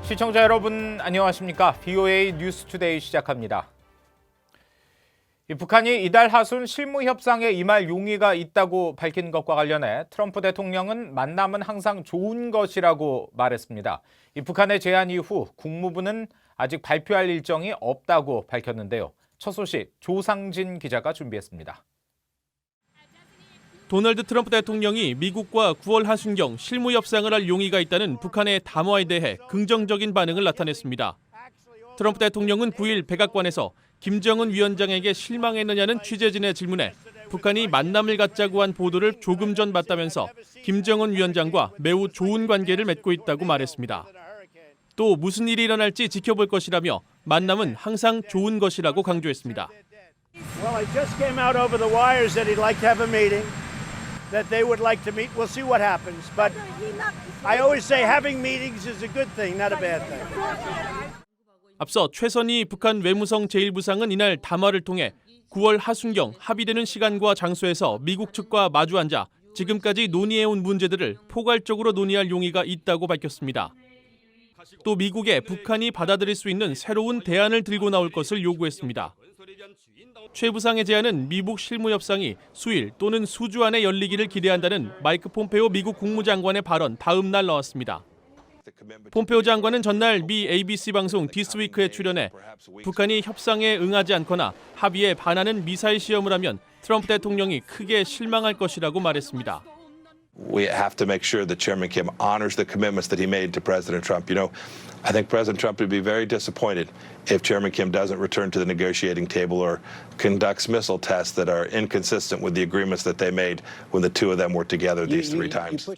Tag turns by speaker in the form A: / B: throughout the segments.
A: 시청자 여러분 안녕하십니까? VOA 뉴스투데이 시작합니다. 북한이 이달 하순 실무협상에 임할 용의가 있다고 밝힌 것과 관련해 트럼프 대통령은 만남은 항상 좋은 것이라고 말했습니다. 북한의 제안 이후 국무부는 아직 발표할 일정이 없다고 밝혔는데요. 첫 소식 조상진 기자가 준비했습니다.
B: 도널드 트럼프 대통령이 미국과 9월 하순경 실무협상을 할 용의가 있다는 북한의 담화에 대해 긍정적인 반응을 나타냈습니다. 트럼프 대통령은 9일 백악관에서 김정은 위원장에게 실망했느냐는 취재진의 질문에 북한이 만남을 갖자고 한 보도를 조금 전 봤다면서 김정은 위원장과 매우 좋은 관계를 맺고 있다고 말했습니다. 또 무슨 일이 일어날지 지켜볼 것이라며 만남은 항상 좋은 것이라고 강조했습니다.
C: Well, I just came out over the wires that he'd like to have a meeting, that they would like to meet. We'll see what happens. But I always say having meetings is a good thing, not a bad thing.
B: 앞서 최선희 북한 외무성 제1부상은 이날 담화를 통해 9월 하순경 합의되는 시간과 장소에서 미국 측과 마주 앉아 지금까지 논의해온 문제들을 포괄적으로 논의할 용의가 있다고 밝혔습니다. 또 미국에 북한이 받아들일 수 있는 새로운 대안을 들고 나올 것을 요구했습니다. 최 부상의 제안은 미북 실무협상이 수일 또는 수주 안에 열리기를 기대한다는 마이크 폼페오 미국 국무장관의 발언 다음 날 나왔습니다. 폼페오 장관은 전날 미 ABC 방송 디스위크에 출연해 북한이 협상에 응하지 않거나 합의에 반하는 미사일 시험을 하면 트럼프 대통령이 크게 실망할 것이라고 말했습니다.
D: We have to make sure that Chairman Kim honors the commitments that he made to President Trump. You know, I think President Trump would be very disappointed if Chairman Kim doesn't return to the negotiating table or conducts missile tests that are inconsistent with the agreements that they made when the two of them were together these three times.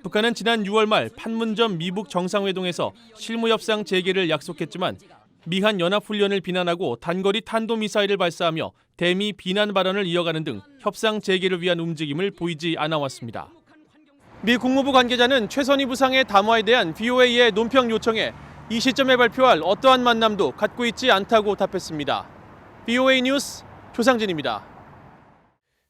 B: 북한은 지난 6월 말 판문점 미북 정상회동에서 실무협상 재개를 약속했지만 미한 연합훈련을 비난하고 단거리 탄도미사일을 발사하며 대미 비난 발언을 이어가는 등 협상 재개를 위한 움직임을 보이지 않아 왔습니다. 미 국무부 관계자는 최선희 부상의 담화에 대한 VOA의 논평 요청에 이 시점에 발표할 어떠한 만남도 갖고 있지 않다고 답했습니다. VOA 뉴스 조상진입니다.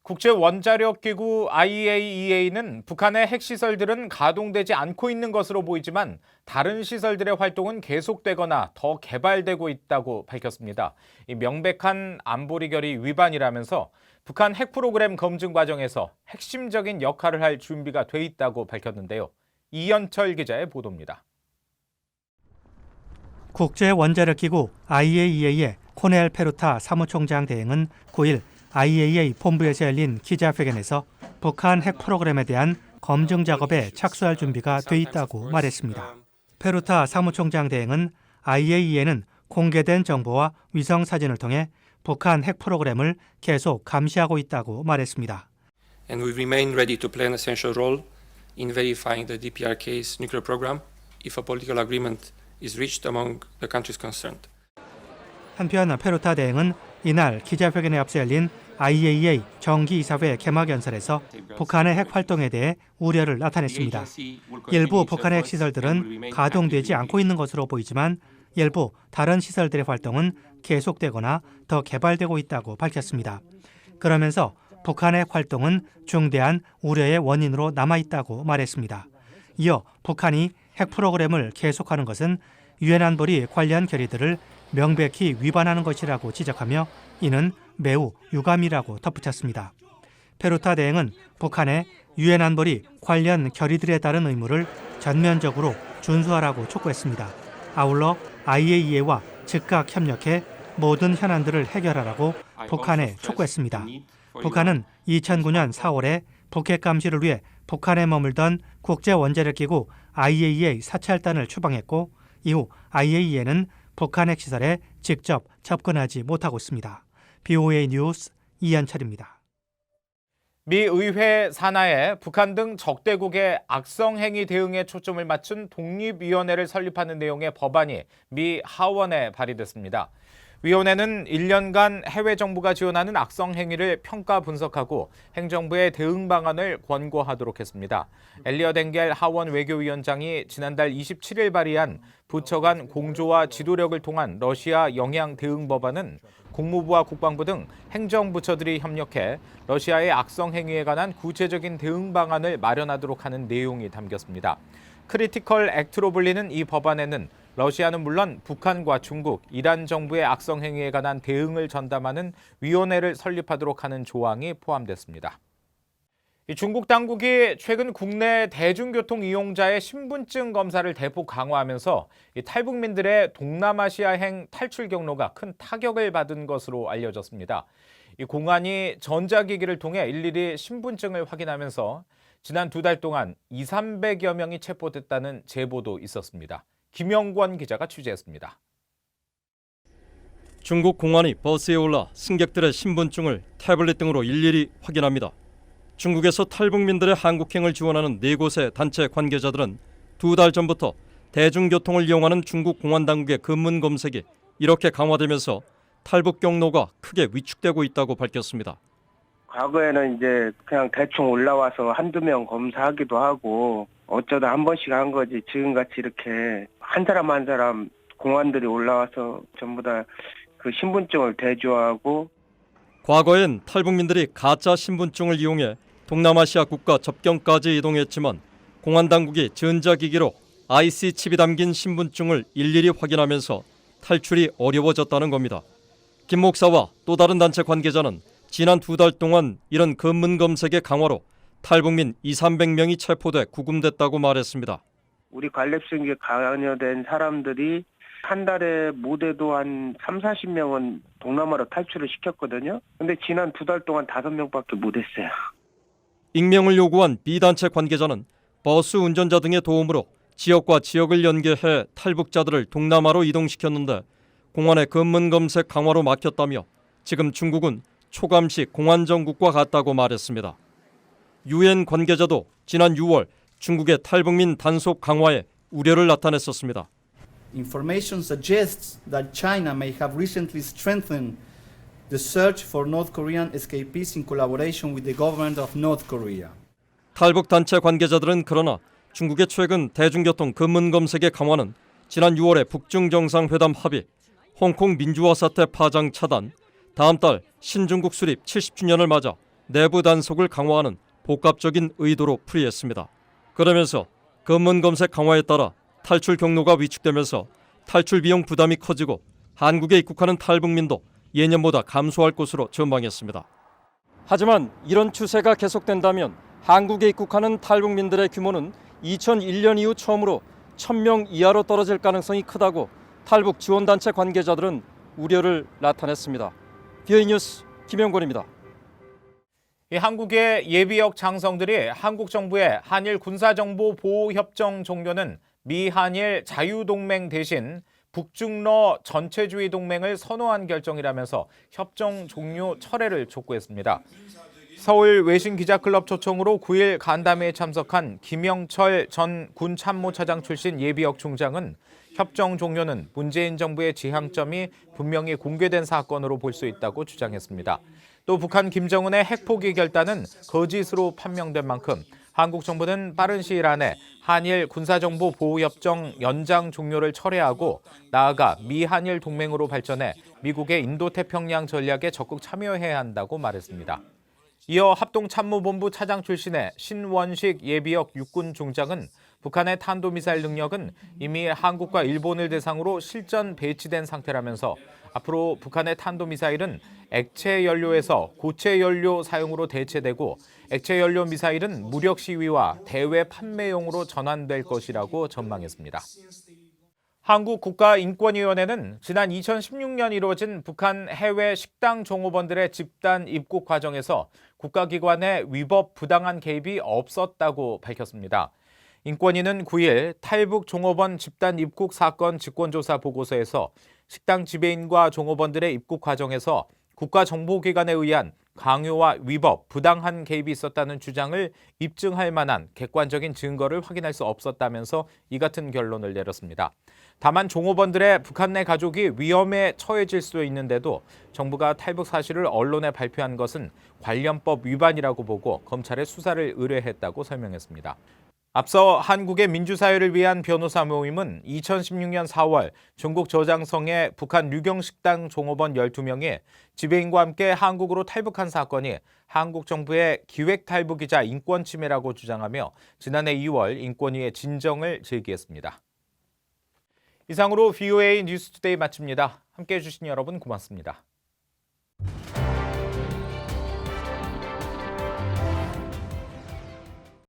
A: 국제원자력기구 IAEA는 북한의 핵시설들은 가동되지 않고 있는 것으로 보이지만 다른 시설들의 활동은 계속되거나 더 개발되고 있다고 밝혔습니다. 이 명백한 안보리 결의 위반이라면서 북한 핵 프로그램 검증 과정에서 핵심적인 역할을 할 준비가 돼 있다고 밝혔는데요. 이현철 기자의 보도입니다.
E: 국제원자력기구 IAEA의 코넬 페루타 사무총장 대행은 9일 IAEA 본부에서 열린 기자회견에서 북한 핵 프로그램에 대한 검증 작업에 착수할 준비가 돼 있다고 말했습니다. 페루타 사무총장 대행은 IAEA는 공개된 정보와 위성 사진을 통해 북한 핵 프로그램을 계속 감시하고 있다고 말했습니다.
F: And we remain ready to play an essential role in verifying the DPRK's nuclear program if a political agreement is reached among the countries concerned.
E: 한편 페루타 대행은 이날 기자회견에 앞서 열린 IAEA 정기이사회 개막 연설에서 북한의 핵 활동에 대해 우려를 나타냈습니다. 일부 북한의 핵 시설들은 가동되지 않고 있는 것으로 보이지만 일부 다른 시설들의 활동은 계속되거나 더 개발되고 있다고 밝혔습니다. 그러면서 북한의 핵 활동은 중대한 우려의 원인으로 남아있다고 말했습니다. 이어 북한이 핵 프로그램을 계속하는 것은 유엔 안보리 관련 결의들을 명백히 위반하는 것이라고 지적하며 이는 매우 유감이라고 덧붙였습니다. 페루타 대행은 북한의 유엔 안보리 관련 결의들에 따른 의무를 전면적으로 준수하라고 촉구했습니다. 아울러 IAEA와 즉각 협력해 모든 현안들을 해결하라고 북한에 촉구했습니다. 북한은 2009년 4월에 북핵 감시를 위해 북한에 머물던 국제원자력기구 IAEA 사찰단을 추방했고 이후 IAEA는 북한 핵시설에 직접 접근하지 못하고 있습니다. VOA 뉴스 이현철입니다.
A: 미 의회 산하에 북한 등 적대국의 악성 행위 대응에 초점을 맞춘 독립위원회를 설립하는 내용의 법안이 미 하원에 발의됐습니다. 위원회는 1년간 해외 정부가 지원하는 악성 행위를 평가 분석하고 행정부의 대응 방안을 권고하도록 했습니다. 엘리엇 엥겔 하원 외교위원장이 지난달 27일 발의한 부처 간 공조와 지도력을 통한 러시아 영향 대응 법안은 국무부와 국방부 등 행정부처들이 협력해 러시아의 악성 행위에 관한 구체적인 대응 방안을 마련하도록 하는 내용이 담겼습니다. 크리티컬 액트로 불리는 이 법안에는 러시아는 물론 북한과 중국, 이란 정부의 악성 행위에 관한 대응을 전담하는 위원회를 설립하도록 하는 조항이 포함됐습니다. 중국 당국이 최근 국내 대중교통 이용자의 신분증 검사를 대폭 강화하면서 탈북민들의 동남아시아행 탈출 경로가 큰 타격을 받은 것으로 알려졌습니다. 공안이 전자기기를 통해 일일이 신분증을 확인하면서 지난 2달 동안 200~300여 명이 체포됐다는 제보도 있었습니다. 김영권 기자가 취재했습니다.
G: 중국 공안이 버스에 올라 승객들의 신분증을 태블릿 등으로 일일이 확인합니다. 중국에서 탈북민들의 한국행을 지원하는 4곳의 단체 관계자들은 2달 전부터 대중교통을 이용하는 중국 공안 당국의 검문 검색이 이렇게 강화되면서 탈북 경로가 크게 위축되고 있다고 밝혔습니다.
H: 과거에는 이제 그냥 대충 올라와서 한두 명 검사하기도 하고 어쩌다 한 번씩 한 거지 지금같이 이렇게 한 사람 한 사람 공안들이 올라와서 전부 다 그 신분증을 대조하고
G: 과거엔 탈북민들이 가짜 신분증을 이용해 동남아시아 국가 접경까지 이동했지만 공안 당국이 전자기기로 IC 칩이 담긴 신분증을 일일이 확인하면서 탈출이 어려워졌다는 겁니다. 김 목사와 또 다른 단체 관계자는 지난 2달 동안 이런 검문 검색의 강화로 탈북민 200~300명이 체포돼 구금됐다고 말했습니다.
H: 우리 관lep승객에 관여된 사람들이 한 달에 못해도 한 30~40명은 동남아로 탈출을 시켰거든요. 근데 지난 2달 동안 5명밖에 못했어요.
G: 익명을 요구한 B단체 관계자는 버스 운전자 등의 도움으로 지역과 지역을 연계해 탈북자들을 동남아로 이동시켰는데 공안의 검문 검색 강화로 막혔다며 지금 중국은 초감시 공안 정국과 같다고 말했습니다. UN 관계자도 지난 6월 중국의 탈북민 단속 강화에 우려를 나타냈었습니다.
I: Information suggests that China may have recently strengthened the search for North Korean escapees in collaboration with the government of North Korea.
G: 탈북 단체 관계자들은 그러나 중국의 최근 대중교통 검문 검색의 강화는 지난 6월의 북중 정상회담 합의, 홍콩 민주화 사태 파장 차단, 다음 달 신중국 수립 70주년을 맞아 내부 단속을 강화하는 복합적인 의도로 풀이했습니다. 그러면서 검문 검색 강화에 따라 탈출 경로가 위축되면서 탈출 비용 부담이 커지고 한국에 입국하는 탈북민도 예년보다 감소할 것으로 전망했습니다. 하지만 이런 추세가 계속된다면 한국에 입국하는 탈북민들의 규모는 2001년 이후 처음으로 1000명 이하로 떨어질 가능성이 크다고 탈북 지원단체 관계자들은 우려를 나타냈습니다. BOA 뉴스 김영권입니다.
A: 한국의 예비역 장성들이 한국 정부의 한일 군사정보보호협정 종료는 미 한일 자유동맹 대신 북중러 전체주의 동맹을 선호한 결정이라면서 협정 종료 철회를 촉구했습니다. 서울 외신기자클럽 초청으로 9일 간담회에 참석한 김영철 전 군참모차장 출신 예비역 중장은 협정 종료는 문재인 정부의 지향점이 분명히 공개된 사건으로 볼 수 있다고 주장했습니다. 또 북한 김정은의 핵포기 결단은 거짓으로 판명된 만큼 한국 정부는 빠른 시일 안에 한일 군사정보보호협정 연장 종료를 철회하고 나아가 미한일 동맹으로 발전해 미국의 인도태평양 전략에 적극 참여해야 한다고 말했습니다. 이어 합동참모본부 차장 출신의 신원식 예비역 육군 중장은 북한의 탄도미사일 능력은 이미 한국과 일본을 대상으로 실전 배치된 상태라면서 앞으로 북한의 탄도미사일은 액체 연료에서 고체 연료 사용으로 대체되고 액체 연료 미사일은 무력 시위와 대외 판매용으로 전환될 것이라고 전망했습니다. 한국국가인권위원회는 지난 2016년 이루어진 북한 해외 식당 종업원들의 집단 입국 과정에서 국가기관의 위법 부당한 개입이 없었다고 밝혔습니다. 인권위는 9일 탈북 종업원 집단 입국 사건 직권조사 보고서에서 식당 지배인과 종업원들의 입국 과정에서 국가정보기관에 의한 강요와 위법, 부당한 개입이 있었다는 주장을 입증할 만한 객관적인 증거를 확인할 수 없었다면서 이 같은 결론을 내렸습니다. 다만 종업원들의 북한 내 가족이 위험에 처해질 수 있는데도 정부가 탈북 사실을 언론에 발표한 것은 관련법 위반이라고 보고 검찰에 수사를 의뢰했다고 설명했습니다. 앞서 한국의 민주사회를 위한 변호사 모임은 2016년 4월 중국 저장성의 북한 류경식당 종업원 12명이 지배인과 함께 한국으로 탈북한 사건이 한국 정부의 기획 탈북이자 인권 침해라고 주장하며 지난해 2월 인권위에 진정을 제기했습니다. 이상으로 VOA 뉴스투데이 마칩니다. 함께해 주신 여러분 고맙습니다.